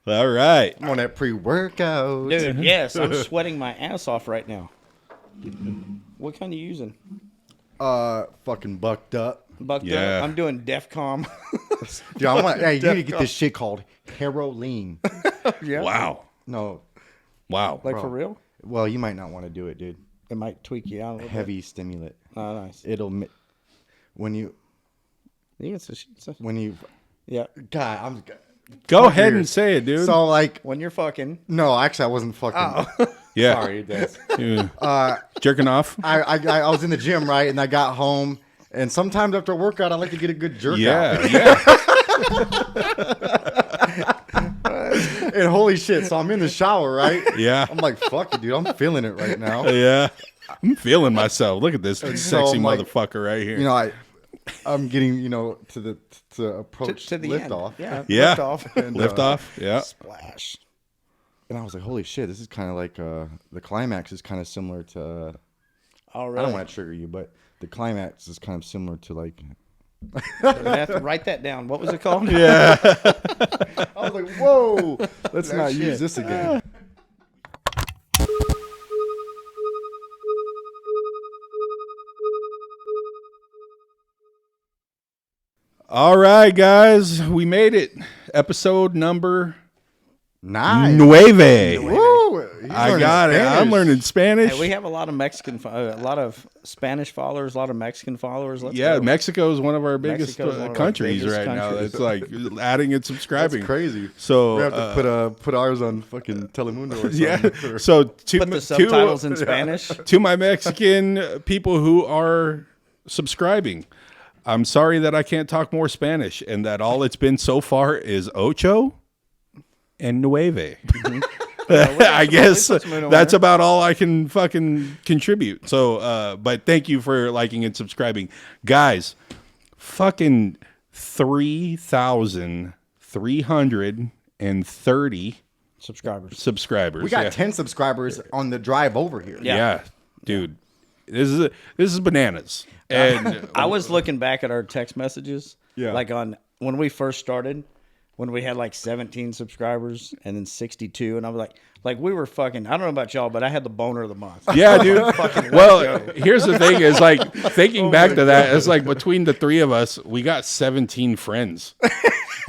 All right. I'm on that pre-workout. Dude, yes, I'm sweating my ass off right now. What kind are you using? Fucking bucked up. Bucked Yeah. up? I'm doing DEFCON. Dude, hey, you need to get this shit called heroin. Yeah. Wow. No, Wow. Like Bro. for real? well, you might not want to do it, dude. It might tweak you out a little Heavy stimulant. bit. Oh, nice. When you, Yeah. God, I'm. Go Fuck ahead yours. and say it, dude. So like, When you're fucking. no, actually, I wasn't fucking. yeah. Sorry, Des. Yeah. Jerking off. I was in the gym, right, and I got home, and sometimes after a workout, I like to get a good jerk out. Yeah. And holy shit, so I'm in the shower, right? Yeah. I'm like, fuck it, dude, I'm feeling it right now. Yeah. I'm feeling myself. Look at this sexy I'm like, motherfucker right here. You know, I'm getting, to approach To the lift end. off. Yeah. yeah. Lift off. And, Lift off. Yeah. Splash. And I was like, holy shit, this is kind of like the climax is kind of similar to. All I right. don't want to trigger you, but the climax is kind of similar to like. You're gonna have to write that down. What was it called? Yeah. I was like, whoa, let's No not shit. use this again. All right, guys. We made it. Episode number Nice. 9. Woo, he's I learning got it. I'm Spanish. learning Spanish. Hey, we have a lot of a lot of Spanish followers, a lot of Mexican followers. Let's Yeah, go. Mexico is one of our biggest Mexico's one of our countries biggest right now. countries. It's like adding and subscribing. That's crazy. So We have to put ours on fucking Telemundo or something. yeah. So Put the subtitles in Spanish. to my Mexican people who are subscribing, I'm sorry that I can't talk more Spanish and that all it's been so far is ocho and nueve. I guess that's about all I can fucking contribute. So, but thank you for liking and subscribing. Guys, fucking 3,330 Subscribers. We got yeah. 10 subscribers on the drive over here. Yeah, dude. This is bananas. And I was looking back at our text messages. Yeah. Like when we first started, when we had like 17 subscribers and then 62, and I was like we were fucking. I don't know about y'all, but I had the boner of the month. yeah, dude. Well, here's the thing: is like thinking back to that. It's like between the three of us, we got 17 friends.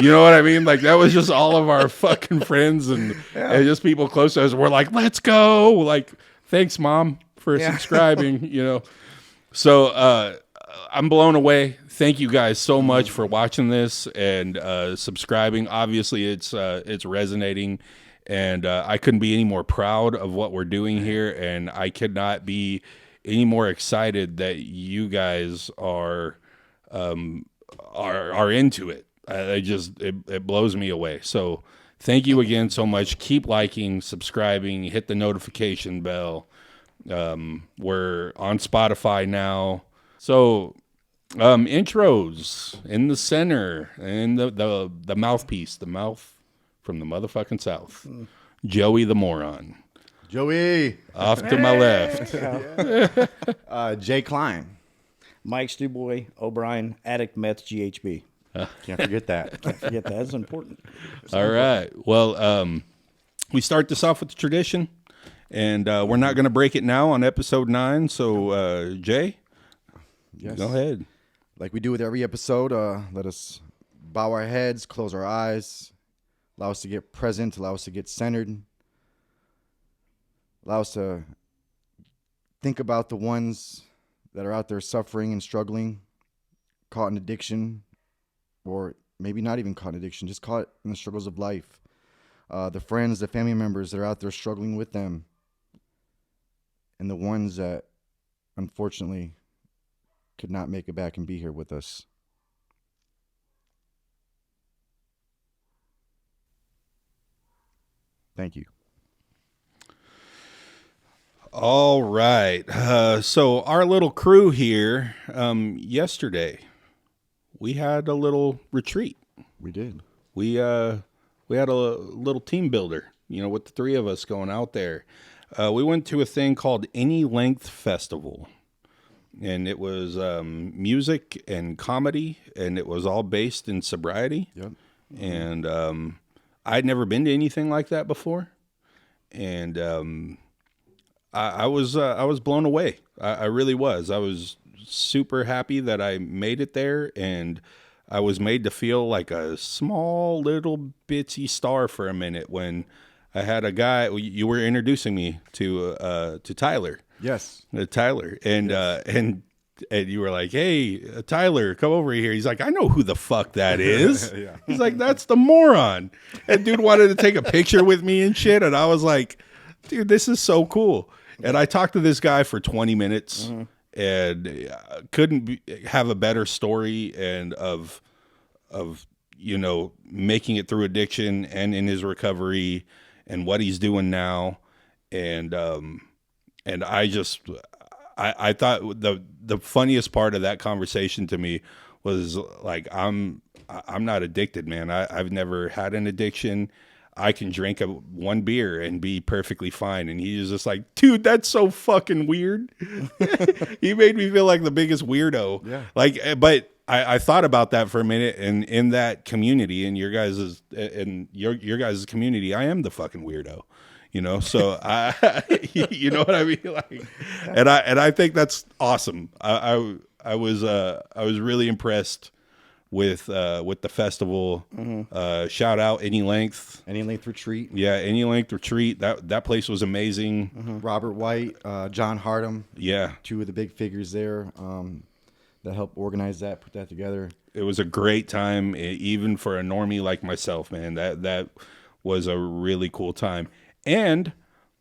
You know what I mean? Like that was just all of our fucking friends and just people close to us. We're like, let's go. Like, thanks, Mom, for subscribing. You know. So I'm blown away. Thank you guys so much for watching this and subscribing. Obviously, it's resonating, and I couldn't be any more proud of what we're doing here, and I could not be any more excited that you guys are into it. It blows me away. So thank you again so much. Keep liking, subscribing, hit the notification bell. We're on Spotify now. So intros in the center and the mouthpiece, the mouth from the motherfucking South. Joey the moron. Joey. Off to my left. J-Kline. Mike Stuboy, O'Brien, Addict Meth, GHB. Can't forget that. Forget that. That's important. All right. Well, we start this off with the tradition, and we're not going to break it now on episode 9. So, Jay, Yes. go ahead. Like we do with every episode, let us bow our heads, close our eyes, allow us to get present, allow us to get centered, allow us to think about the ones that are out there suffering and struggling, caught in addiction, or maybe not even caught in addiction, just caught in the struggles of life. The friends, the family members that are out there struggling with them, and the ones that unfortunately could not make it back and be here with us. Thank you. All right. So our little crew here, yesterday, we had a little retreat. We did. We had a little team builder, with the three of us going out there. We went to a thing called Any Length Festival. And it was music and comedy, and it was all based in sobriety. Yep. And I'd never been to anything like that before, and I was blown away. I really was. I was super happy that I made it there, and I was made to feel like a small little bitsy star for a minute when I had a guy. You were introducing me to Tyler. Yes. Tyler, and you were like, "Hey, Tyler, come over here." He's like, "I know who the fuck that is." Yeah. He's like, "That's the moron." And dude wanted to take a picture with me and shit, and I was like, "Dude, this is so cool." And I talked to this guy for 20 minutes, and couldn't have a better story and of making it through addiction and in his recovery and what he's doing now, and I thought the funniest part of that conversation to me was like, I'm not addicted, man. I've never had an addiction. I can drink one beer and be perfectly fine. And he was just like, dude, that's so fucking weird. He made me feel like the biggest weirdo. Yeah. Like, but I thought about that for a minute, and in that community, in your guys' community, I am the fucking weirdo. So you know what I mean? Like, and I think that's awesome. I was really impressed with the festival. Shout out Any Length Retreat. Yeah, Any Length Retreat. That place was amazing. Robert White, John Hardum. Yeah, two of the big figures there that helped organize that, put that together. It was a great time, even for a normie like myself, man. That was a really cool time. And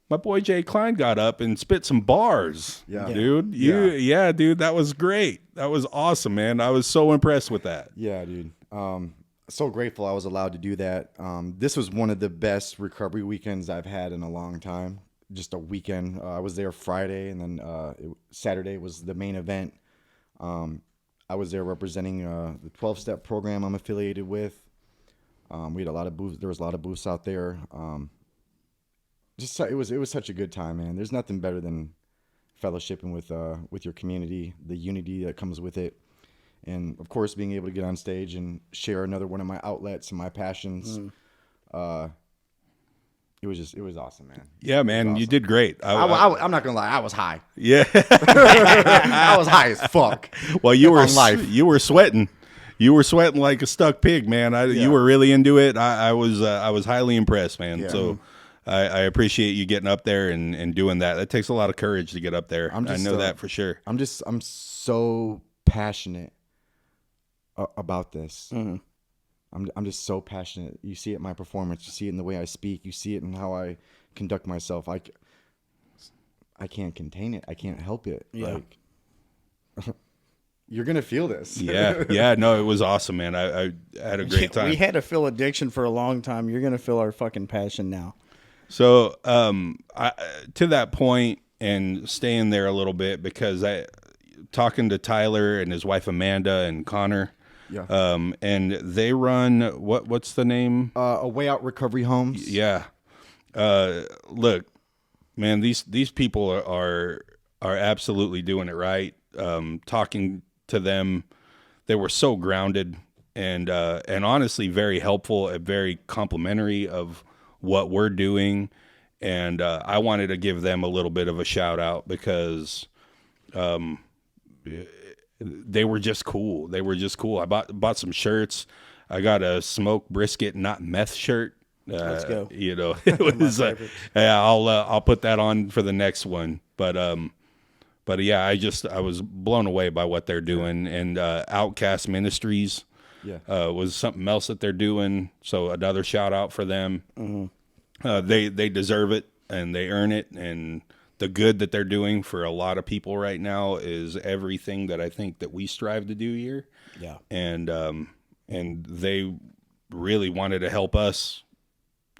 my boy J-Kline got up and spit some bars. Yeah. Dude. Dude, that was great. That was awesome, man. I was so impressed with that. Yeah, dude. So grateful I was allowed to do that. This was one of the best recovery weekends I've had in a long time. Just a weekend. I was there Friday, and then Saturday was the main event. I was there representing the 12-step program I'm affiliated with. We had a lot of booths. There was a lot of booths out there. It was such a good time, man. There's nothing better than fellowshipping with your community, the unity that comes with it, and of course being able to get on stage and share another one of my outlets and my passions. It was awesome, man. Yeah, man, awesome. You did great. I'm not gonna lie, I was high. Yeah, I was high as fuck. Well, you were sweating. You were sweating like a stuck pig, man. You were really into it. I was highly impressed, man. Yeah. So I appreciate you getting up there and doing that. That takes a lot of courage to get up there. I know that for sure. I'm so passionate about this. I'm just so passionate. You see it in my performance. You see it in the way I speak. You see it in how I conduct myself. I can't contain it. I can't help it. Yeah. Like, you're gonna feel this. Yeah. No, it was awesome, man. I had a great time. We had to feel addiction for a long time. You're gonna feel our fucking passion now. So, to that point, and staying there a little bit, because talking to Tyler and his wife Amanda and Connor. Yeah. And they run what's the name? A Way Out Recovery Homes. Yeah. Look, man, these people are absolutely doing it right. Talking to them, they were so grounded and honestly very helpful and very complimentary of what we're doing. And I wanted to give them a little bit of a shout out because they were just cool. I bought some shirts. I got a smoked brisket, not meth shirt. Let's go. It was. I'll put that on for the next one. But yeah, I was blown away by what they're doing. And Outcast Ministries was something else that they're doing. So another shout out for them. Mm-hmm. They deserve it and they earn it. And the good that they're doing for a lot of people right now is everything that I think that we strive to do here. Yeah. And they really wanted to help us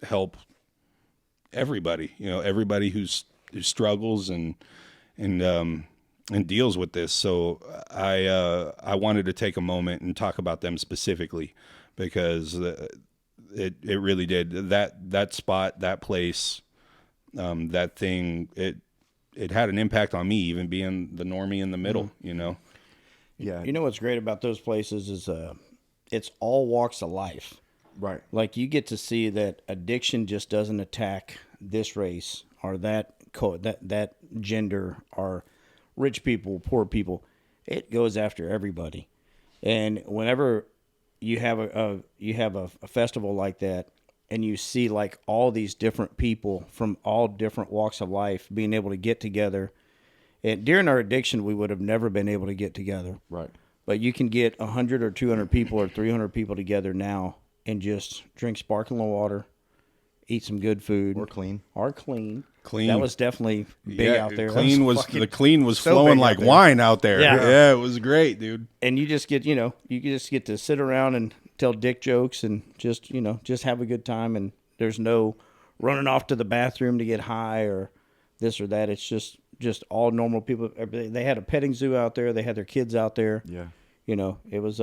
help everybody, everybody who struggles and deals with this. So I wanted to take a moment and talk about them specifically because it really did that spot, that place, that thing, it had an impact on me, even being the normie in the middle, Yeah. You know what's great about those places is it's all walks of life. Right. Like you get to see that addiction just doesn't attack this race or that that gender or rich people, poor people. It goes after everybody. And whenever you have a festival like that, and you see like all these different people from all different walks of life being able to get together. And during our addiction, we would have never been able to get together. Right. But you can get 100 or 200 people or 300 people together now and just drink sparkling water, eat some good food. Or clean. Clean. That was definitely big out there. Clean was fucking the clean was so flowing big like out there. wine out there. Yeah. Yeah, it was great, dude. And you just get, you just get to sit around and tell dick jokes and just, just have a good time. And there's no running off to the bathroom to get high or this or that. It's just all normal people. They had a petting zoo out there. They had their kids out there. Yeah. It was,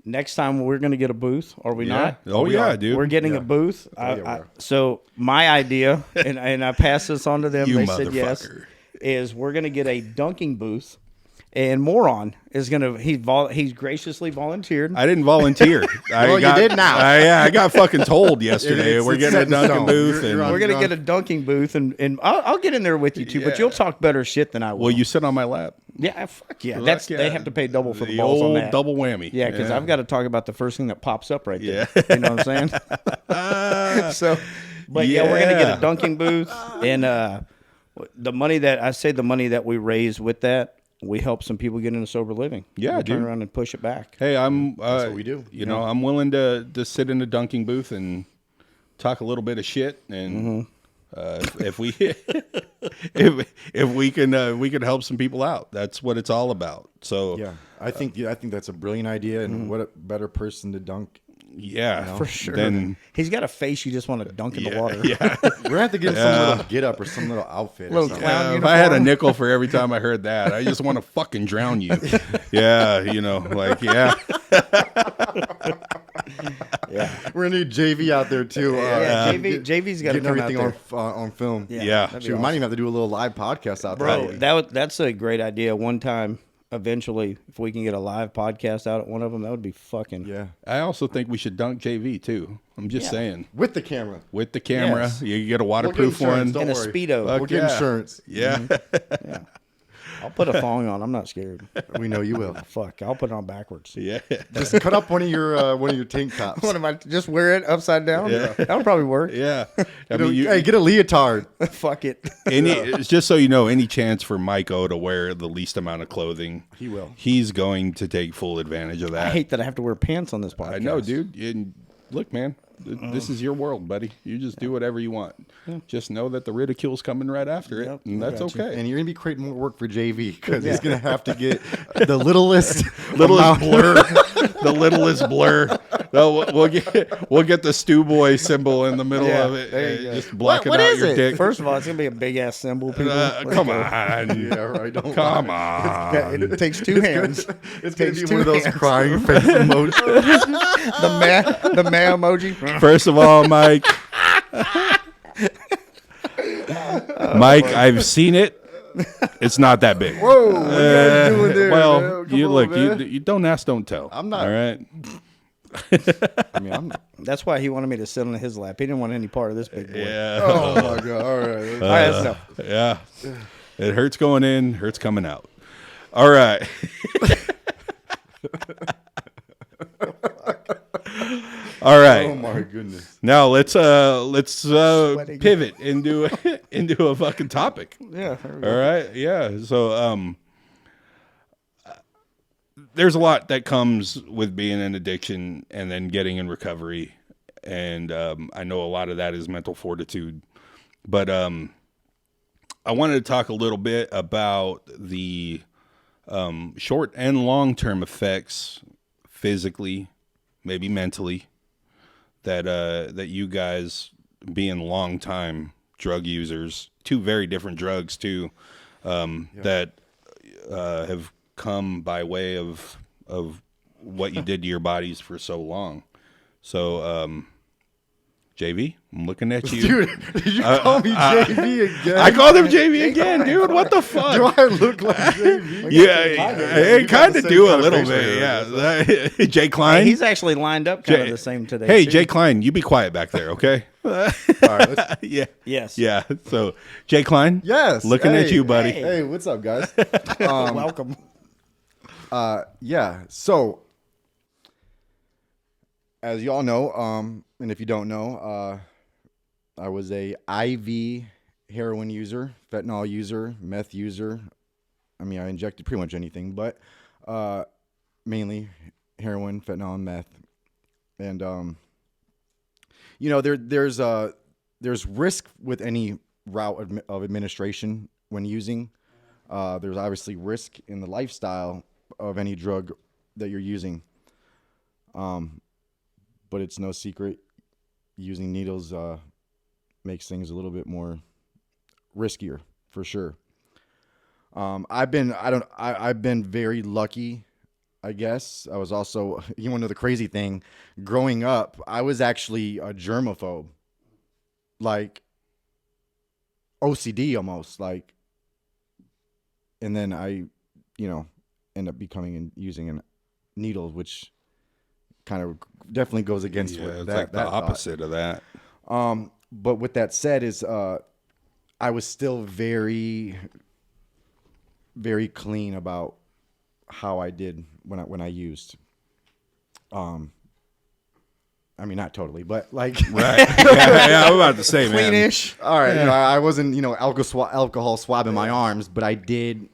next time we're going to get a booth, are we not? Oh, yeah, dude. We're getting a booth. we are. So my idea, and I passed this on to them. You They said yes. motherfucker. Is we're going to get a dunking booth, and Moron is going to he's graciously volunteered. I didn't volunteer. Well, you did now. I got fucking told yesterday. It's We're getting set a in Dunkin' stone. booth, You're and We're going to get a dunking booth, and I'll get in there with you too. But you'll talk better shit than I will. will you sit on my lap? Yeah, fuck yeah. Fuck They yeah. have to pay double for the The balls on old that. double whammy. Yeah, because I've got to talk about the first thing that pops up right there. Yeah. You know what I'm saying? So, but yeah, we're gonna get a dunking booth, and the money that we raise with that, we help some people get into sober living. Yeah, we'll turn dude. around and push it back. Hey, I'm. That's what we do. You know, I'm willing to sit in a dunking booth and talk a little bit of shit, and if we if we can help some people out, that's what it's all about. So Yeah. I think that's a brilliant idea, and what a better person to dunk. yeah, For sure. Then He's got a face you just want to dunk in the water. yeah. We're gonna have to get some little get up or some little outfit. Little or something. clown If I had a uniform. nickel for every time I heard that, I just want to fucking drown you. Yeah, yeah. We're gonna need JV out there too. Yeah, JV's got to getting come out everything there. on film. Yeah. that'd be Shoot, we might even have to do a little live podcast out Bro, there. that's a great idea. One time, eventually, if we can get a live podcast out at one of them, that would be fucking. Yeah, I also think we should dunk JV too. I'm just Yeah. saying. with the camera. With the camera, Yes. you get a We'll get waterproof insurance, one. don't And a worry. Speedo. Fuck We'll get yeah. insurance. Yeah. Yeah. I'll put a thong on. I'm not scared. We know you will. Fuck, I'll put it on backwards. Yeah. Just cut up one of your tank tops. What am I? Just wear it upside down? Yeah. That'll probably work. Yeah. I Hey, mean, get a leotard. Fuck it. it's just so you know, any chance for Mike O to wear the least amount of clothing, He will. he's going to take full advantage of that. I hate that I have to wear pants on this podcast. I know, dude. And look, man, this is your world, buddy. You just do whatever you want. Just know that the ridicule's coming right after it, Yep, and I that's got you. okay. And you're gonna be creating more work for JV because he's gonna have to get the littlest Littlest amount- blur, the littlest blur. No, we'll get the stew boy symbol in the middle Yeah, of it. there you go. Just block What it out is your it? dick. First of all, it's gonna be a big ass symbol. People, Come on, Yeah, right. Don't come lie. on. it takes two hands. It's gonna Takes be two one of those hands. crying face emojis. The man emoji. First of all, Mike. Mike, I've seen it. It's not that big. Whoa, what are you guys doing there? Well, man? Come you on, look. man. You don't ask, don't tell. I'm not- All right. I mean, I'm. That's why he wanted me to sit on his lap. He didn't want any part of this big boy. Yeah. Oh my god! All right. All right, that's enough. Yeah. It hurts going in, hurts coming out. All right. All right. Oh my goodness. Now let's Sweating. pivot into a fucking topic. Yeah. there we go. All right. Yeah. So there's a lot that comes with being in addiction and then getting in recovery, and I know a lot of that is mental fortitude. But I wanted to talk a little bit about the short and long term effects, physically, maybe mentally, that you guys, being long time drug users, two very different drugs too, that have come by way of what you did to your bodies for so long. So JV, I'm looking at you. Dude, did you call me JV again? I called him JV again, dude. What the fuck? Do I look like JV? Yeah, I kind of do a little bit. Yeah, J-Kline. He's actually lined up kind of the same today. Hey, too. J-Kline, you be quiet back there, okay? All right, Yeah. Yes. Yeah. So, J-Kline. yes. Looking at you, buddy. Hey, what's up, guys? Welcome. Yeah. So, as y'all know, and if you don't know, I was a IV heroin user, fentanyl user, meth user. I mean, I injected pretty much anything, but mainly heroin, fentanyl, and meth. And there's risk with any route of administration when using. There's obviously risk in the lifestyle of any drug that you're using. But it's no secret using needles makes things a little bit more riskier for sure. I've been very lucky, I guess. I was also, you want to know the crazy thing, growing up, I was actually a germaphobe. Like OCD almost, like, and then I, end up becoming and using needles, which kind of definitely goes against Yeah, what it's that, like the that opposite of that. But with that said, is I was still very, very clean about how I did when I used. I mean, not totally, but like Right. Yeah, I'm about to say, man. Cleanish. all right, I wasn't, alcohol swabbing my arms, but I did.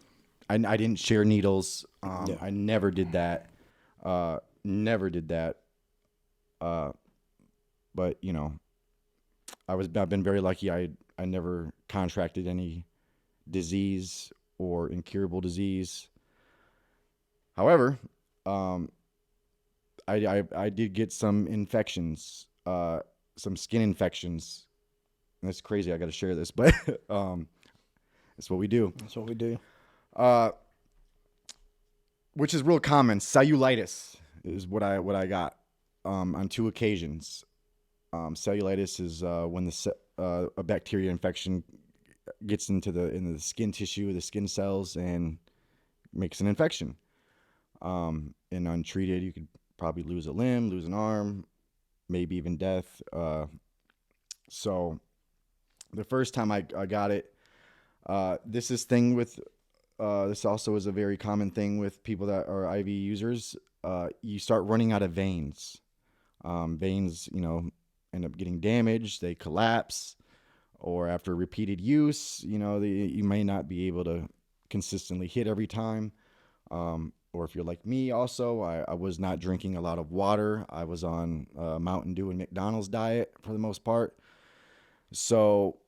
I didn't share needles. I never did that. Never did that. But I've been very lucky. I never contracted any disease or incurable disease. However, I did get some infections, some skin infections. And that's crazy. I got to share this, but that's what we do. That's what we do. Which is real common. Cellulitis is what I got on 2 occasions. Cellulitis is when a bacteria infection gets into the skin tissue, the skin cells, and makes an infection. And untreated, you could probably lose a limb, lose an arm, maybe even death. So the first time I got it, this also is a very common thing with people that are IV users. You start running out of veins. Veins, end up getting damaged. They collapse, or after repeated use, you may not be able to consistently hit every time. Or if you're like me, also, I was not drinking a lot of water. I was on Mountain Dew and McDonald's diet for the most part. So,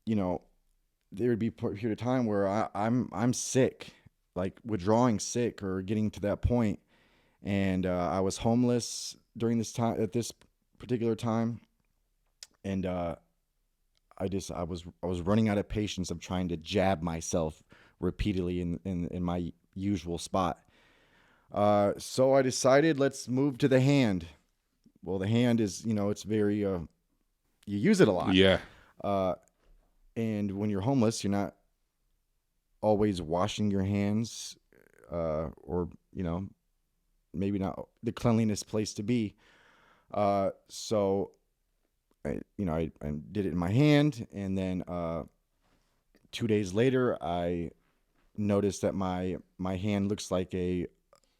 there would be a period of time where I'm sick, like withdrawing sick or getting to that point. And I was homeless during this time, at this particular time. And I was running out of patience of trying to jab myself repeatedly in my usual spot. So I decided, let's move to the hand. Well, the hand is, it's very, you use it a lot. Yeah. And when you're homeless, you're not always washing your hands, or, maybe not the cleanliness place to be. So I did it in my hand, and then 2 days later, I noticed that my hand looks like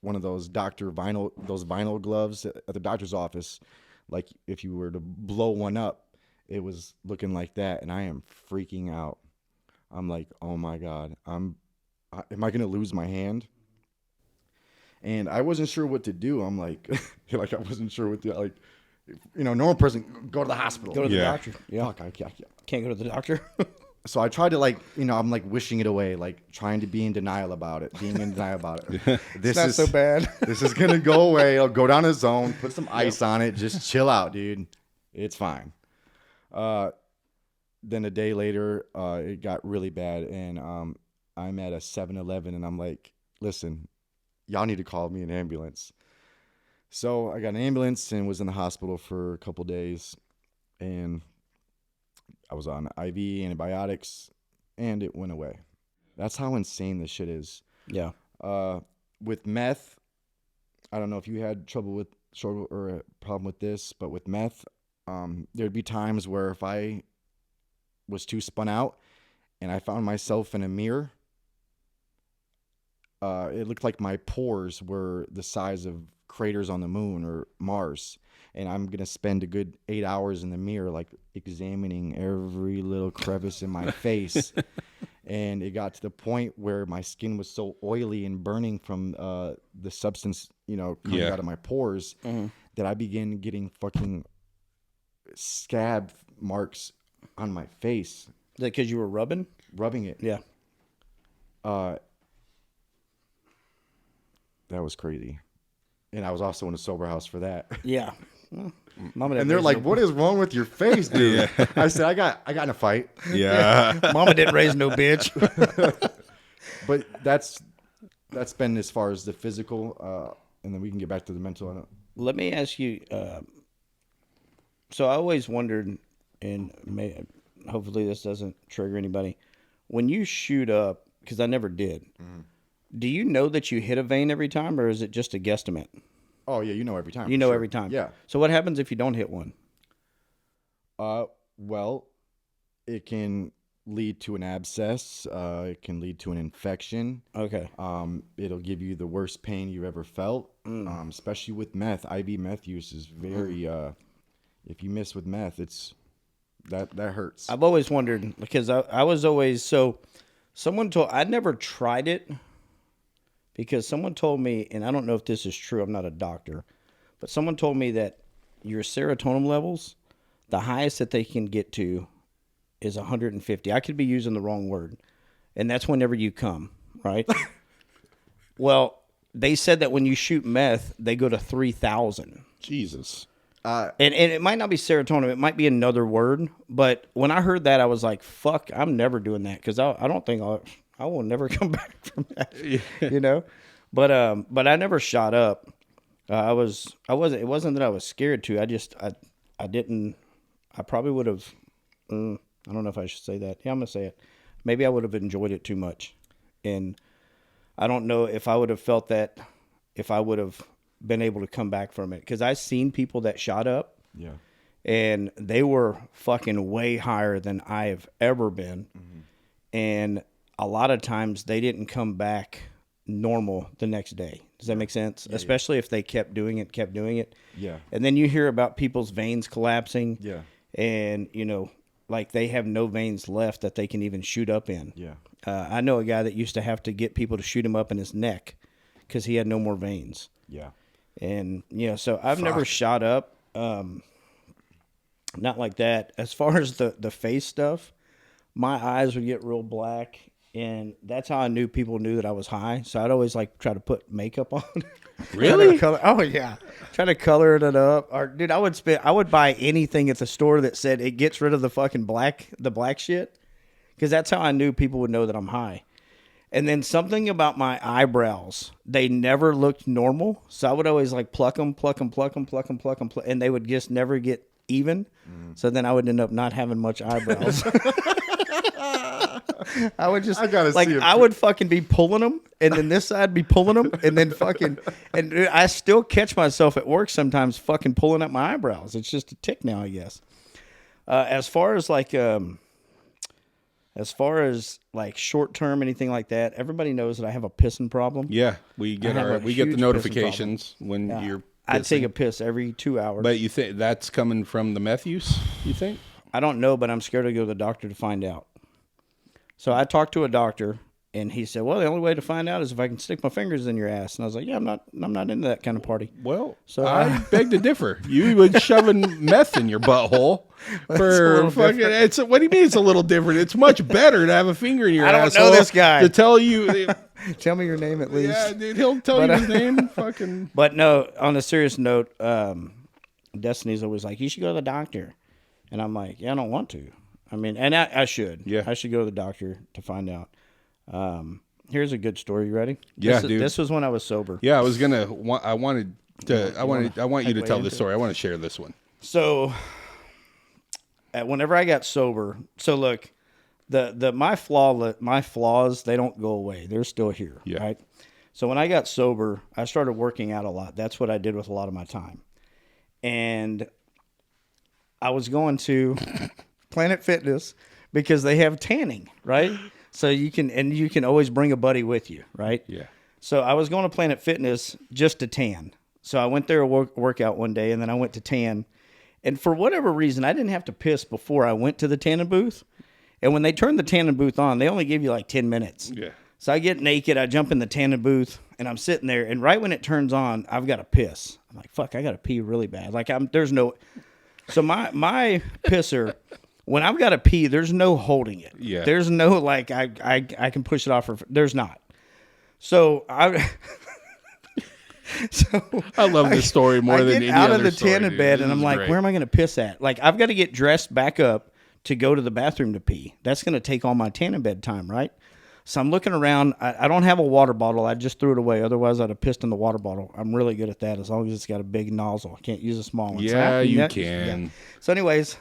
one of those vinyl gloves at the doctor's office. Like if you were to blow one up, it was looking like that, and I am freaking out. I'm like, oh my God, am I going to lose my hand? And I wasn't sure what to do. I'm like, I wasn't sure what to, like, normal person, go to the hospital. Go to the doctor. Yeah. Fuck, I Can't go to the doctor. So I tried to, like, I'm like wishing it away, like trying to be in denial about it, being in denial about it. This It's not so bad. This is going to go away. I'll go down a zone, put some ice on it. Just chill out, dude. It's fine. Then a day later, it got really bad, and I'm at a 7-Eleven, and I'm like, listen, y'all need to call me an ambulance. So I got an ambulance and was in the hospital for a couple days. and I was on IV antibiotics, and it went away. That's how insane this shit is. Yeah. With meth, I don't know if you had trouble or a problem with this, but with meth, there'd be times where if I was too spun out and I found myself in a mirror, it looked like my pores were the size of craters on the moon or Mars. And I'm going to spend a good 8 hours in the mirror, like examining every little crevice in my face. And it got to the point where my skin was so oily and burning from the substance, coming out of my pores, that I began getting fucking scab marks on my face. Is that because you were rubbing it? Yeah. That was crazy. And I was also in a sober house for that. Yeah. Well, Mama and they're like, "What is wrong with your face, dude?" Yeah. I said, "I got in a fight." Yeah. Mama didn't raise no bitch. But that's been as far as the physical, and then we can get back to the mental. Let me ask you. So I always wondered, and hopefully this doesn't trigger anybody. When you shoot up, because I never did, do you know that you hit a vein every time, or is it just a guesstimate? Oh yeah, every time. You know every time. Yeah. So what happens if you don't hit one? Well, it can lead to an abscess. It can lead to an infection. Okay. It'll give you the worst pain you've ever felt. Especially with meth. IV meth use is very. If you miss with meth, that hurts. I've always wondered because I was always someone told I never tried it. Because someone told me, and I don't know if this is true, I'm not a doctor, but someone told me that your serotonin levels, the highest that they can get to is 150. I could be using the wrong word. And that's whenever you come, right? Well, they said that when you shoot meth, they go to 3,000. Jesus. And it might not be serotonin. It might be another word. But when I heard that, I was like, fuck, I'm never doing that. Because I don't think I will never come back from that, But I never shot up. It wasn't that I was scared to. I didn't. I probably would have. I don't know if I should say that. Yeah, I'm gonna say it. Maybe I would have enjoyed it too much, and I don't know if I would have felt that. If I would have been able to come back from it, because I've seen people that shot up. Yeah. And they were fucking way higher than I have ever been, and a lot of times they didn't come back normal the next day. Does that make sense? Yeah, especially if they kept doing it. Yeah. And then you hear about people's veins collapsing. Yeah. And, like they have no veins left that they can even shoot up in. Yeah. I know a guy that used to have to get people to shoot him up in his neck because he had no more veins. Yeah. And, so I've never shot up. Not like that. As far as the face stuff, my eyes would get real black. And that's how I knew people knew that I was high. So I'd always try to put makeup on. Really? Oh yeah. Try to color it up. Or dude, I would buy anything at the store that said it gets rid of the fucking black shit. Because that's how I knew people would know that I'm high. And then something about my eyebrows, they never looked normal. So I would always pluck them, and they would just never get even. So then I would end up not having much eyebrows. I would just I would fucking be pulling them, and then this side be pulling them, and then fucking, and I still catch myself at work sometimes fucking pulling up my eyebrows. It's just a tick now, I guess. As far as short term, anything like that, everybody knows that I have a pissing problem. Yeah, we get the notifications when you're pissing. I take a piss every 2 hours. But you think that's coming from the meth use, you think? I don't know, but I'm scared to go to the doctor to find out. So I talked to a doctor, and he said, "Well, the only way to find out is if I can stick my fingers in your ass." And I was like, "Yeah, I'm not into that kind of party." Well, so I beg to differ. You were shoving meth in your butthole for fucking. What do you mean? It's a little different. It's much better to have a finger in your asshole. I don't know this guy. To tell you. Tell me your name at least. Yeah, dude, he'll tell you his name. Fucking. But no, on a serious note, Destiny's always like, "You should go to the doctor," and I'm like, "Yeah, I don't want to." I mean, and I should. Yeah. I should go to the doctor to find out. Here's a good story. You ready? Yeah, dude. This was when I was sober. Yeah, I want you to tell this story. I want to share this one. So, whenever I got sober, so look, my flaws, they don't go away. They're still here, right? So when I got sober, I started working out a lot. That's what I did with a lot of my time. And I was going to Planet Fitness because they have tanning, right? So you can always bring a buddy with you, right? Yeah. So I was going to Planet Fitness just to tan. So I went there to work out one day, and then I went to tan. And for whatever reason, I didn't have to piss before I went to the tanning booth. And when they turned the tanning booth on, they only give you like 10 minutes. Yeah. So I get naked, I jump in the tanning booth, and I'm sitting there. And right when it turns on, I've got to piss. I'm like, fuck, I got to pee really bad. Like there's no. So my pisser, when I've got to pee, there's no holding it. Yeah. There's no like I can push it off. There's not. So I. So I love this story more than any other story. I get out of the tanning bed, and I'm like, great. where am I going to piss at? Like, I've got to get dressed back up to go to the bathroom to pee. That's going to take all my tanning bed time, right? So I'm looking around. I don't have a water bottle. I just threw it away. Otherwise, I'd have pissed in the water bottle. I'm really good at that as long as it's got a big nozzle. I can't use a small one. Yeah, you can. Yeah. So anyways,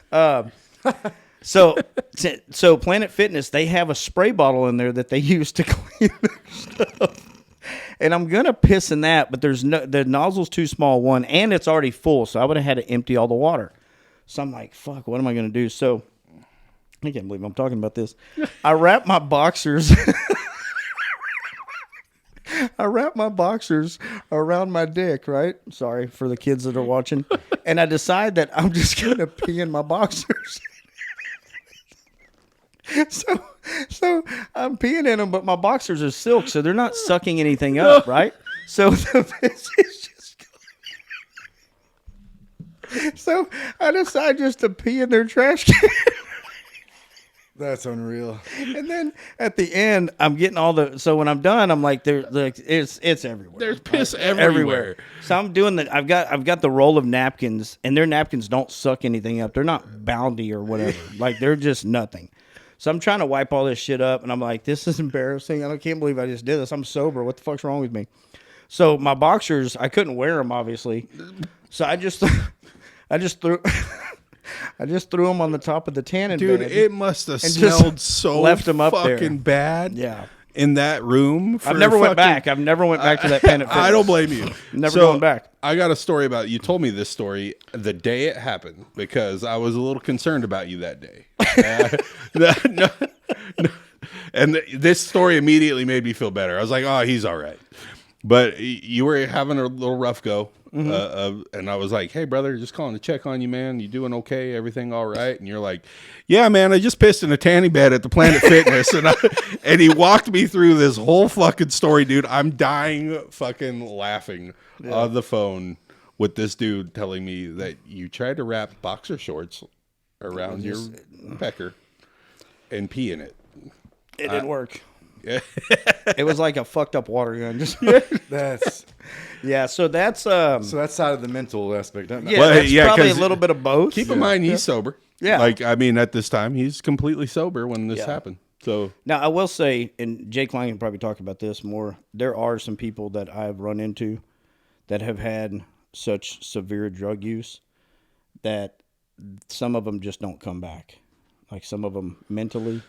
so Planet Fitness, they have a spray bottle in there that they use to clean their stuff. And I'm going to piss in that, but the nozzle's too small, one, and it's already full, so I would have had to empty all the water. So I'm like, fuck, what am I going to do? So I can't believe I'm talking about this. I wrap my boxers. Around my dick, right? Sorry for the kids that are watching. And I decide that I'm just going to pee in my boxers. So I'm peeing in them, but my boxers are silk, so they're not sucking anything up, right? So the piss is just going. So I decide just to pee in their trash can. That's unreal. And then at the end, I'm getting all the. So when I'm done, I'm like, it's everywhere. There's piss everywhere. So I'm doing the. I've got the roll of napkins, and their napkins don't suck anything up. They're not Bounty or whatever. Like they're just nothing. So I'm trying to wipe all this shit up, and I'm like, this is embarrassing. I can't believe I just did this. I'm sober. What the fuck's wrong with me? So my boxers, I couldn't wear them, obviously. So I just threw them on the top of the tanning bed. Dude, it must have smelled so left them up fucking there. bad. Yeah. In that room. I've never went back. I've never went back to that Planet Fitness. I don't blame you. Never going back. I got a story about you. Told me this story the day it happened because I was a little concerned about you that day. No. And this story immediately made me feel better. I was like, oh, he's all right. But you were having a little rough go. And I was like, hey, brother, just calling to check on you, man. You doing okay? Everything all right? And you're like, yeah, man, I just pissed in a tanning bed at the Planet Fitness. And he walked me through this whole fucking story, dude. I'm dying fucking laughing on the phone with this dude telling me that you tried to wrap boxer shorts around your pecker and pee in it. It didn't work. Yeah. It was like a fucked up water gun. Just That's yeah. So that's so that's out of the mental aspect. Doesn't it? yeah. Well, That's yeah, probably a 'cause little bit of both. Keep in mind, he's sober. Yeah. Like, I mean, at this time, he's completely sober when this happened. So Now, I will say, and J-Kline can probably talk about this more, there are some people that I've run into that have had such severe drug use that some of them just don't come back. Like some of them mentally.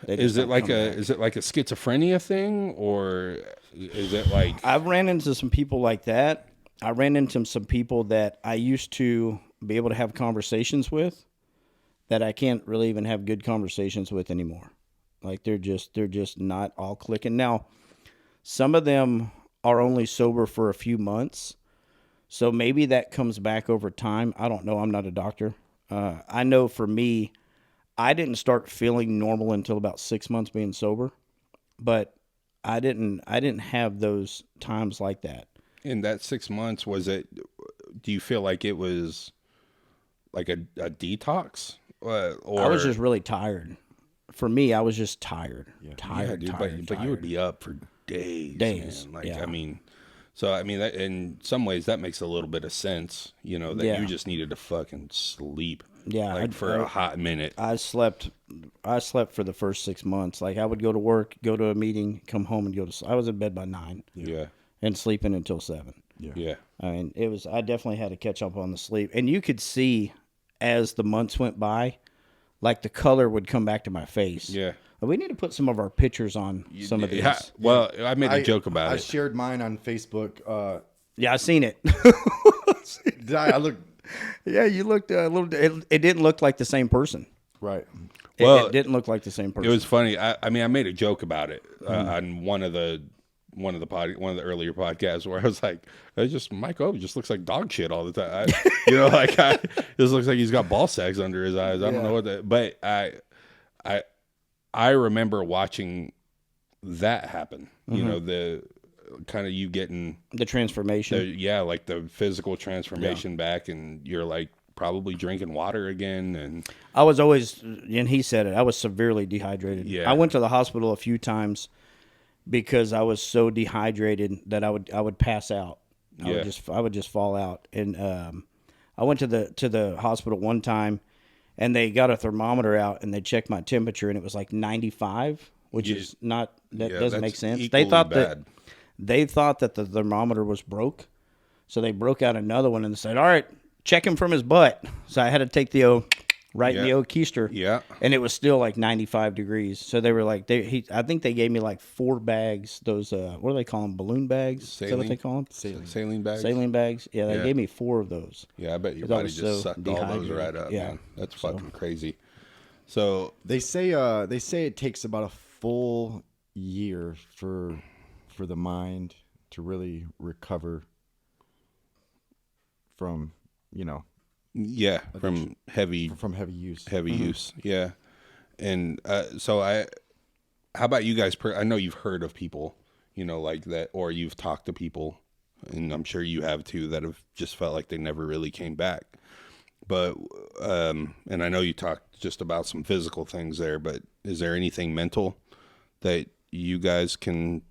is it like a schizophrenia thing, or is it like I've ran into some people like that. I ran into some people that I used to be able to have conversations with that I can't really even have good conversations with anymore. Like they're just not all clicking. Now, some of them are only sober for a few months. So maybe that comes back over time. I don't know. I'm not a doctor. I know for me, I didn't start feeling normal until about 6 months being sober, but I didn't have those times like that. in that 6 months? Was it? Do you feel like it was like a detox? Or I was just really tired. For me, I was just tired. tired, dude. But you would be up for days. Man. Like yeah. I mean. So, I mean, that, in some ways, that makes a little bit of sense, you know, that you just needed to fucking sleep. Yeah. Like for a hot minute. I slept for the first 6 months. Like, I would go to work, go to a meeting, come home and go to sleep. I was in bed by 9. Yeah. And sleeping until 7. Yeah. I mean, I definitely had to catch up on the sleep. And you could see as the months went by, like the color would come back to my face. Yeah. We need to put some of our pictures on some of these. Yeah. Well, I made a joke about I it. shared mine on Facebook. Yeah, I seen it. I look Yeah, you looked a little. It didn't look like the same person. right. Well, It didn't look like the same person. It was funny. I mean, I made a joke about it on one of the earlier podcasts where I was like, "It's just Mike O just looks like dog shit all the time." Just looks like he's got ball sacks under his eyes. I don't know what that, but I remember watching that happen. You know, the kind of you getting the transformation. like the physical transformation back, and you're like probably drinking water again. And I was always, and he said it, I was severely dehydrated. Yeah. I went to the hospital a few times because I was so dehydrated that I would pass out. I would just fall out. And I went to the hospital one time, and they got a thermometer out and they checked my temperature, and it was like 95, which is not, that doesn't make sense. They thought bad. they thought that the thermometer was broke, so they broke out another one and said, "All right, check him from his butt." So I had to take the in the old keister. Yeah. And it was still like 95 degrees. So they were like, I think they gave me like 4 bags. Those, what do they call them? Balloon bags? Is that what they call them? Saline bags. Saline bags. Yeah, they gave me 4 of those. Yeah, I bet your 'Cause I body was just so sucked all those dehydrated. right up. Yeah. Man. That's fucking crazy. So They say it takes about a full year for the mind to really recover from, yeah, from heavy use. use. Yeah, and so how about you guys? I know you've heard of people, like that, or you've talked to people, and I'm sure you have too, that have just felt like they never really came back. But and I know you talked just about some physical things there, but is there anything mental that you guys can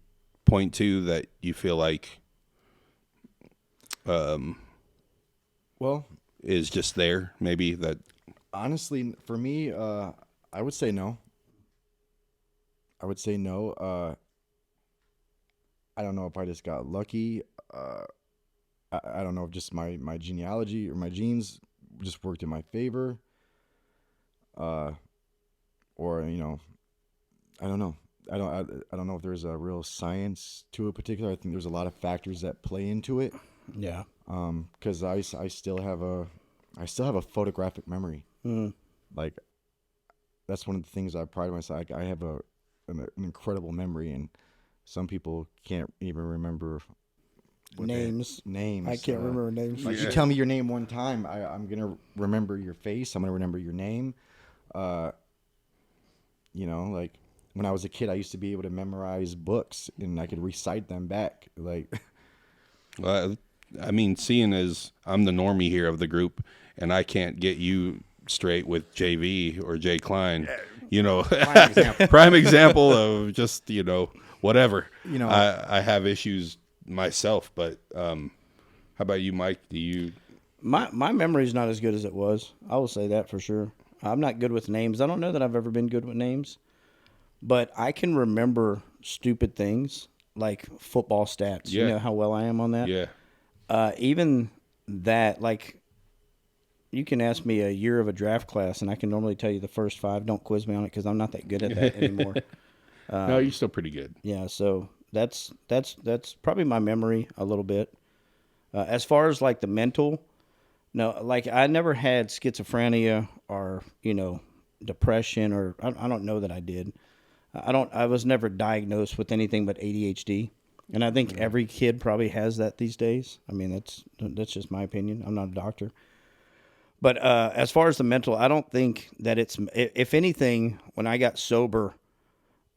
point to that you feel like Well, is just there? Maybe that. honestly, for me, I would say no. I would say no. I don't know if I just got lucky. I don't know if just my genealogy or my genes just worked in my favor. Or I don't know. I don't know if there's a real science to it particular. I think there's a lot of factors that play into it. Yeah. Because I still have a photographic memory. Like, that's one of the things I pride myself. I have an incredible memory, and some people can't even remember Names. Names. I can't remember names. Like, you tell me your name one time, I'm gonna remember your face. I'm gonna remember your name. Like when I was a kid, I used to be able to memorize books and I could recite them back. Like, Well, I mean, seeing as I'm the normie here of the group, and I can't get you straight with JV or J-Kline, prime example of just whatever. I have issues myself, but how about you, Mike? Do you? My memory's not as good as it was. I will say that for sure. I'm not good with names. I don't know that I've ever been good with names, but I can remember stupid things like football stats. Yeah. You know how well I am on that? Yeah. Even that, like, you can ask me a year of a draft class, and I can normally tell you the first 5. Don't quiz me on it because I'm not that good at that anymore. No, you're still pretty good. Yeah, so that's probably my memory a little bit. As far as like the mental, no, like I never had schizophrenia or depression, or I don't know that I did. I was never diagnosed with anything but ADHD, and I think every kid probably has that these days. I mean, that's just my opinion. I'm not a doctor. But as far as the mental, I don't think that it's. If anything, when I got sober,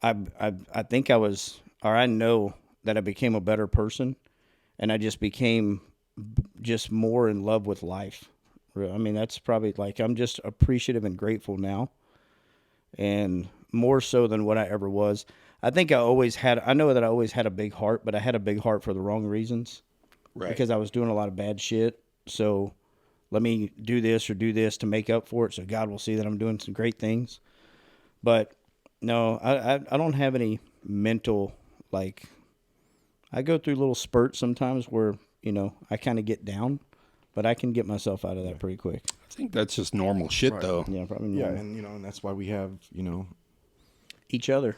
I think I was, or I know that I became a better person, and I just became just more in love with life. I mean, that's probably like I'm just appreciative and grateful now, and more so than what I ever was. I think I know that I always had a big heart, but I had a big heart for the wrong reasons. Right. Because I was doing a lot of bad shit. So let me do this or do this to make up for it, so God will see that I'm doing some great things. But no, I don't have any mental, like, I go through little spurts sometimes where, I kind of get down, but I can get myself out of that pretty quick. I think that's just normal shit, Right. though. Yeah, probably Yeah, normal. and and that's why we have Each other.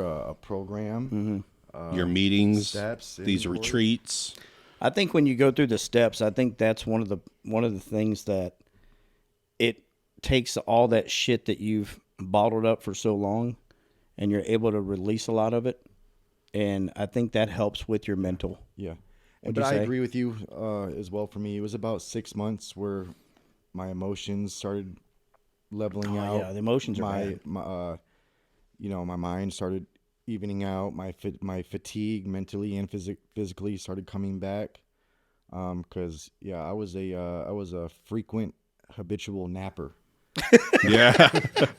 a program, Your meetings, steps, these inventory. retreats. I think when you go through the steps, I think that's one of the things that it takes all that shit that you've bottled up for so long, and you're able to release a lot of it, and I think that helps with your mental. Yeah, What'd but you I say? agree with you as well. For me, it was about 6 months where my emotions started leveling out. Yeah, the emotions are bad. My mind started evening out. My fatigue mentally and physically started coming back. Because I was a frequent habitual napper. Yeah.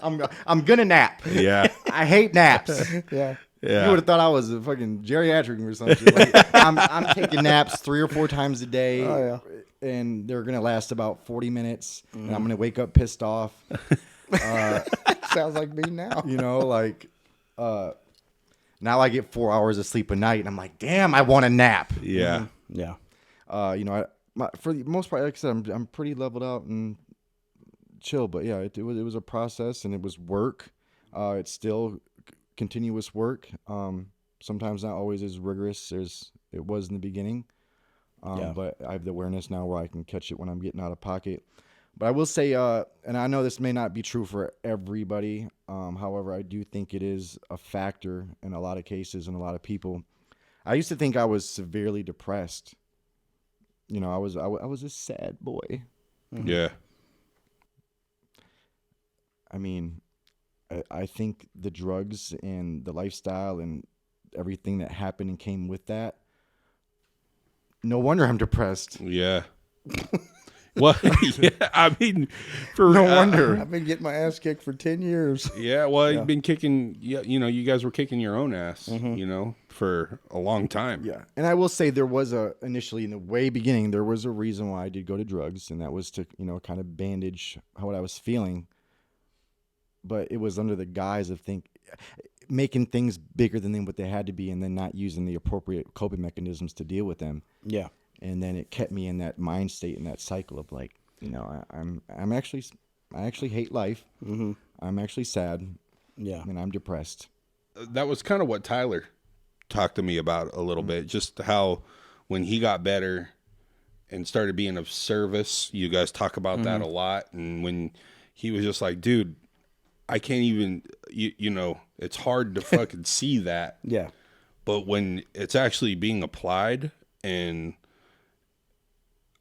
I'm gonna nap. Yeah. I hate naps. Yeah. Yeah. You would have thought I was a fucking geriatric or something. Like, I'm taking naps 3 or 4 times a day. Oh, And they're gonna last about 40 minutes, and I'm gonna wake up pissed off. Sounds like me now. Now I get 4 hours of sleep a night, and I'm like, damn, I want a nap. Yeah. Yeah. For the most part, like I said, I'm pretty leveled out and chill. But yeah, it was a process, and it was work. It's still continuous work. Sometimes not always as rigorous as it was in the beginning. But I have the awareness now where I can catch it when I'm getting out of pocket. But I will say, and I know this may not be true for everybody. However, I do think it is a factor in a lot of cases and a lot of people. I used to think I was severely depressed. I was a sad boy. Yeah. I mean, I think the drugs and the lifestyle and everything that happened and came with that. No wonder I'm depressed. Yeah. Well, yeah, I mean, for No wonder. I've been getting my ass kicked for 10 years. Yeah, well, you've been kicking. Yeah, you guys were kicking your own ass. For a long time. Yeah, and I will say there was initially in the way beginning there was a reason why I did go to drugs, and that was to kind of bandage what I was feeling. But it was under the guise of making things bigger than what they had to be, and then not using the appropriate coping mechanisms to deal with them. Yeah. And then it kept me in that mind state and that cycle of like, I actually hate life. Mm-hmm. I'm actually sad. Yeah. And I'm depressed. That was kind of what Tyler talked to me about a little bit, just how when he got better and started being of service, you guys talk about that a lot. And when he was just like, dude, I can't even, it's hard to fucking see that. Yeah. But when it's actually being applied, and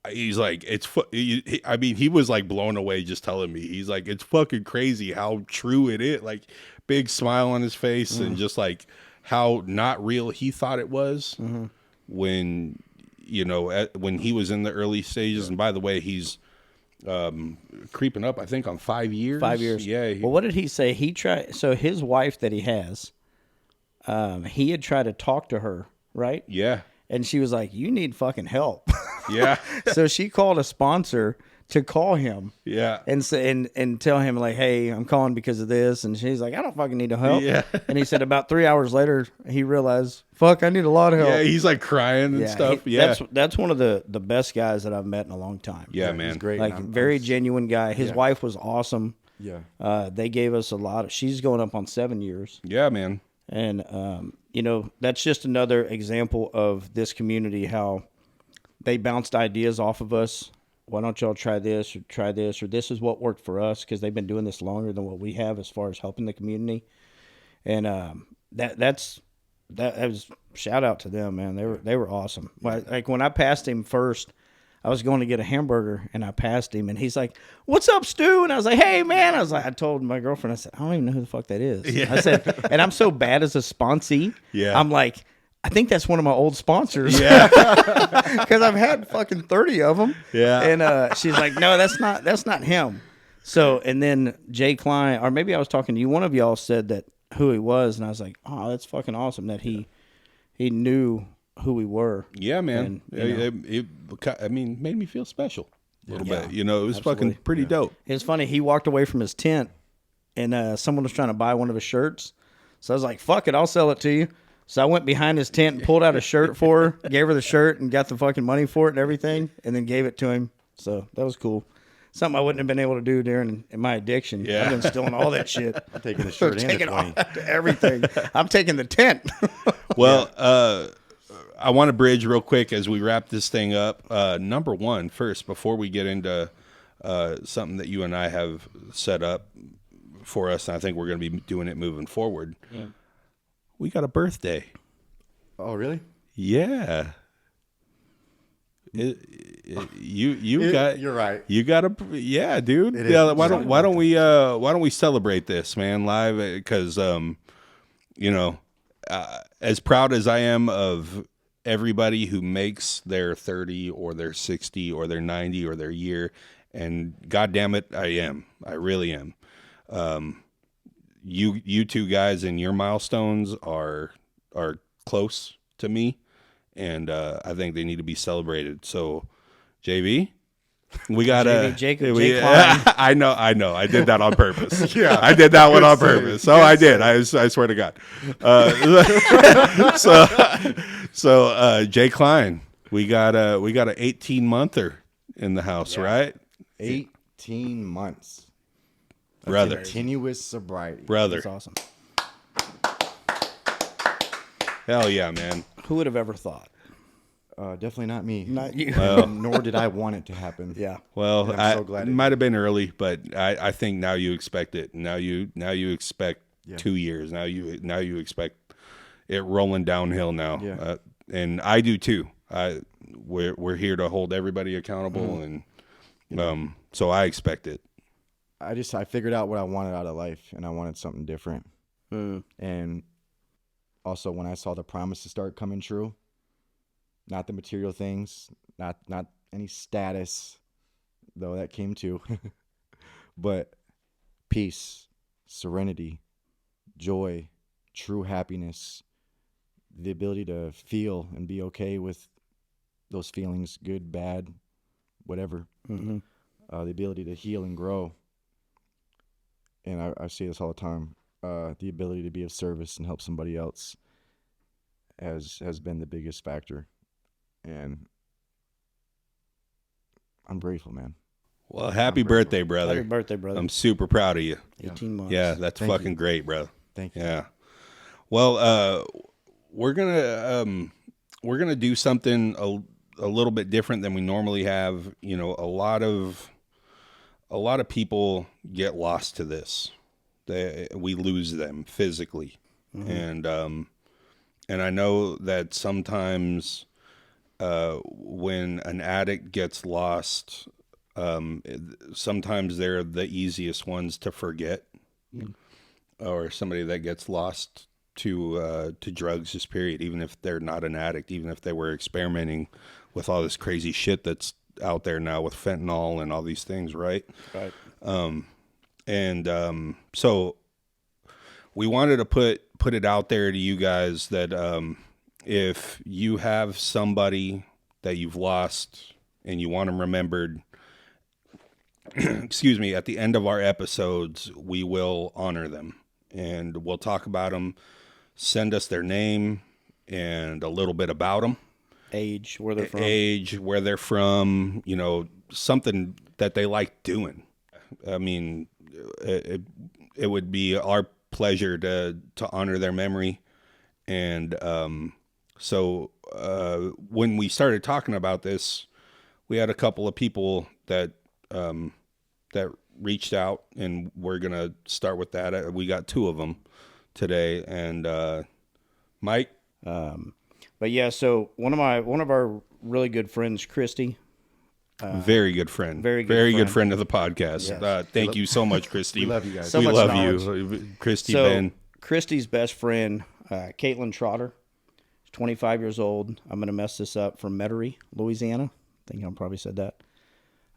he's like, he was like blown away just telling me. He's like, it's fucking crazy how true it is. Like, big smile on his face and just like how not real he thought it was when, when he was in the early stages. And by the way, he's creeping up, I think, on 5 years. 5 years. Yeah. Well, what did he say? So his wife that he has, he had tried to talk to her, right? Yeah. And she was like, you need fucking help. Yeah. So she called a sponsor to call him. Yeah. And say, and tell him like, hey, I'm calling because of this. And she's like, I don't fucking need no help. Yeah. And he said about 3 hours later, he realized, fuck, I need a lot of help. Yeah. He's like crying and stuff. Yeah. That's one of the best guys that I've met in a long time. Yeah, man. He's great. Like, very genuine guy. His wife was awesome. Yeah. They gave us a lot. She's going up on 7 years. Yeah, man. And, that's just another example of this community, how they bounced ideas off of us. Why don't y'all try this, or this is what worked for us, because they've been doing this longer than what we have as far as helping the community. And that was shout out to them, man. They were awesome. Like when I passed him first, I was going to get a hamburger, and I passed him, and he's like, "What's up, Stu?" And I was like, "Hey, man." I told my girlfriend, I said, "I don't even know who the fuck that is." Yeah. I said, and I'm so bad as a sponsee. Yeah. I'm like, I think that's one of my old sponsors. Yeah. Because I've had fucking 30 of them. Yeah. And she's like, "No, that's not him." So, and then J-Kline, or maybe I was talking to you, one of y'all said that who he was, and I was like, "Oh, that's fucking awesome that he knew who we were." Yeah, man. And, it made me feel special a little bit. It was absolutely. fucking pretty dope. It's funny. He walked away from his tent, and someone was trying to buy one of his shirts. So I was like, "Fuck it, I'll sell it to you." So I went behind his tent and pulled out a shirt for her, gave her the shirt and got the fucking money for it and everything, and then gave it to him. So that was cool. Something I wouldn't have been able to do during in my addiction. Yeah. I've been stealing all that shit. I'm taking the shirt and the Taking 20. everything. I'm taking the tent. Well, I want to bridge real quick as we wrap this thing up. Number one, first, before we get into something that you and I have set up for us, and I think we're going to be doing it moving forward. Yeah. We got a birthday. Oh, really? Yeah. You're right. You got a dude. Yeah. Why don't we celebrate this, man, live? Because as proud as I am of everybody who makes their 30 or their 60 or their 90 or their year, and God damn it, I really am. You two guys and your milestones are close to me, and I think they need to be celebrated. So, JV, we got J-Kline. I know. I did that on purpose. Yeah, I did that one on purpose. So I did. I swear to God. So J-Kline, we got an 18-monther in the house, right? 18 months. Brother. Continuous sobriety. Brother. That's awesome. Hell yeah, man. Who would have ever thought? Definitely not me. Not you. Well, Nor did I want it to happen. Yeah. well, And I'm so glad it it might have been early, but I think now you expect it. Now you expect 2 years. Now you expect it rolling downhill now. Yeah. And I do too. We're here to hold everybody accountable, and so I expect it. I figured out what I wanted out of life, and I wanted something different. And also, when I saw the promises start coming true, not the material things, not any status, though that came too, but peace, serenity, joy, true happiness, the ability to feel and be okay with those feelings, good, bad, whatever. The ability to heal and grow. And I say this all the time. The ability to be of service and help somebody else has been the biggest factor. And I'm grateful, man. Well, happy birthday, brother. Happy birthday, brother. I'm super proud of you. 18 months. Yeah, that's Thank fucking you. great, bro. Thank you. Yeah. Well, we're gonna do something a little bit different than we normally have. You know, a lot of people get lost to this. We lose them physically, and I know that sometimes when an addict gets lost, sometimes they're the easiest ones to forget, or somebody that gets lost to drugs, just period. Even if they're not an addict, even if they were experimenting with all this crazy shit that's out there now with fentanyl and all these things, right? Right. So we wanted to put it out there to you guys that if you have somebody that you've lost and you want them remembered, excuse me, at the end of our episodes, we will honor them and we'll talk about them. Send us their name and a little bit about them. Age, where they're from. Age, where they're from, you know, something that they like doing. I mean, it would be our pleasure to honor their memory. And so when we started talking about this, we had a couple of people that reached out, and we're going to start with that. We got 2 of them today. And Mike? But yeah, so one of our really good friends, Christy. Very good friend. Very good friend of the podcast. Yes. Thank you so much, Christy. We love you guys. So we much love knowledge. you, Christy. So, Ben. Christy's best friend, Caitlin Trotter, 25 years old. I'm going to mess this up, from Metairie, Louisiana. I think I probably said that.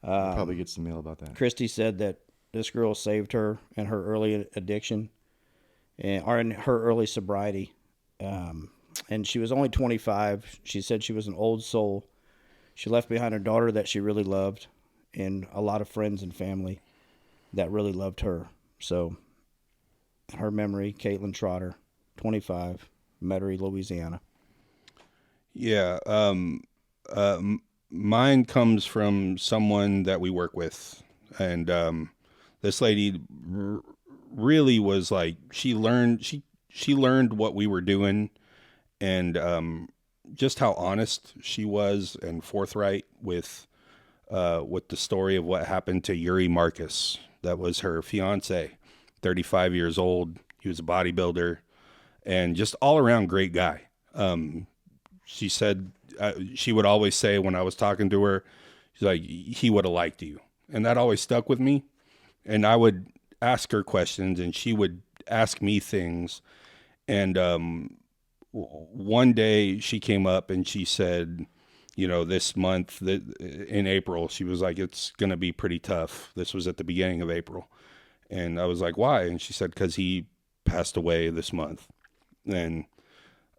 I'll probably get some mail about that. Christy said that this girl saved her in her early addiction, or in her early sobriety. And she was only 25. She said she was an old soul. She left behind her daughter that she really loved, and a lot of friends and family that really loved her. So, her memory, Caitlin Trotter, 25, Metairie, Louisiana. Yeah. Mine comes from someone that we work with. And this lady really was like, she learned what we were doing, and just how honest she was and forthright with the story of what happened to Yuri Marcus. That was her fiance, 35 years old. He was a bodybuilder and just all around great guy. She said, she would always say when I was talking to her, she's like, he would have liked you. And that always stuck with me. And I would ask her questions and she would ask me things. And one day she came up and she said, you know, this month in April, she was like, it's going to be pretty tough. This was at the beginning of April. And I was like, why? And she said, because he passed away this month. And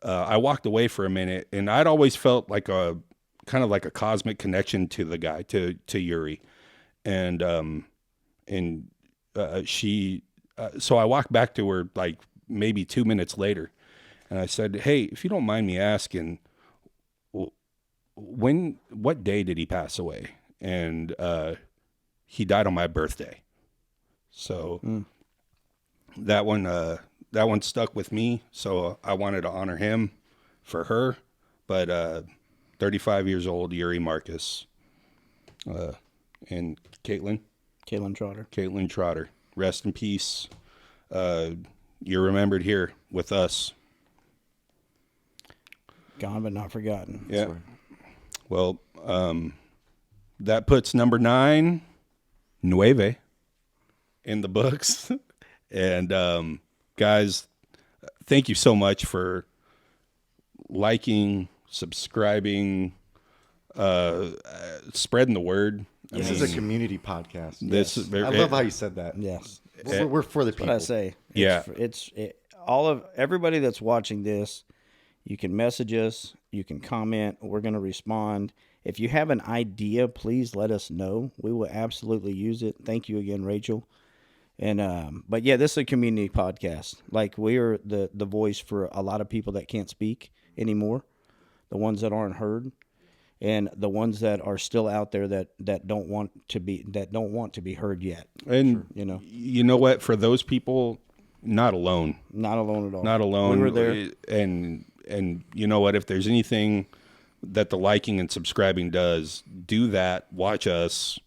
I walked away for a minute, and I'd always felt like a kind of like a cosmic connection to the guy, to Yuri. And she, so I walked back to her like maybe 2 minutes later, and I said, hey, if you don't mind me asking, what day did he pass away? And he died on my birthday. So that one stuck with me. So I wanted to honor him for her. But 35 years old, Yuri Marcus, and Caitlin Trotter. Rest in peace. You're remembered here with us. Gone but not forgotten. Yeah. Well, that puts number 9, Nueve, in the books. And guys, thank you so much for liking, subscribing, spreading the word. This is a community podcast. This is very, I love how you said that. Yes. We're for the people. What I say. Yeah. It's all of everybody that's watching this. You can message us. You can comment. We're going to respond. If you have an idea, please let us know. We will absolutely use it. Thank you again, Rachel. And but yeah, this is a community podcast. Like, we are the voice for a lot of people that can't speak anymore, the ones that aren't heard, and the ones that are still out there that don't want to be heard yet. And you know what? For those people, not alone. Not alone at all. Not alone. We were there. And you know what? If there's anything that the liking and subscribing does, do that. Watch us.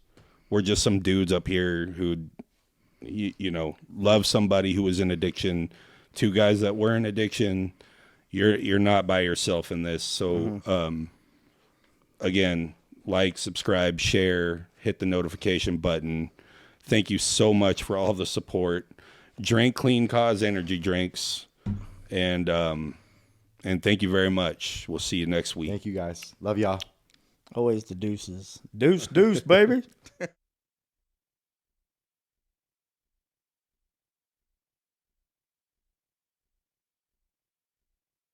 We're just some dudes up here who, you know, love somebody who was in addiction. 2 guys that were in addiction. You're not by yourself in this. So, again, like, subscribe, share, hit the notification button. Thank you so much for all the support. Drink Clean Cause energy drinks. And thank you very much. We'll see you next week. Thank you, guys. Love y'all. Always the deuces. Deuce, baby.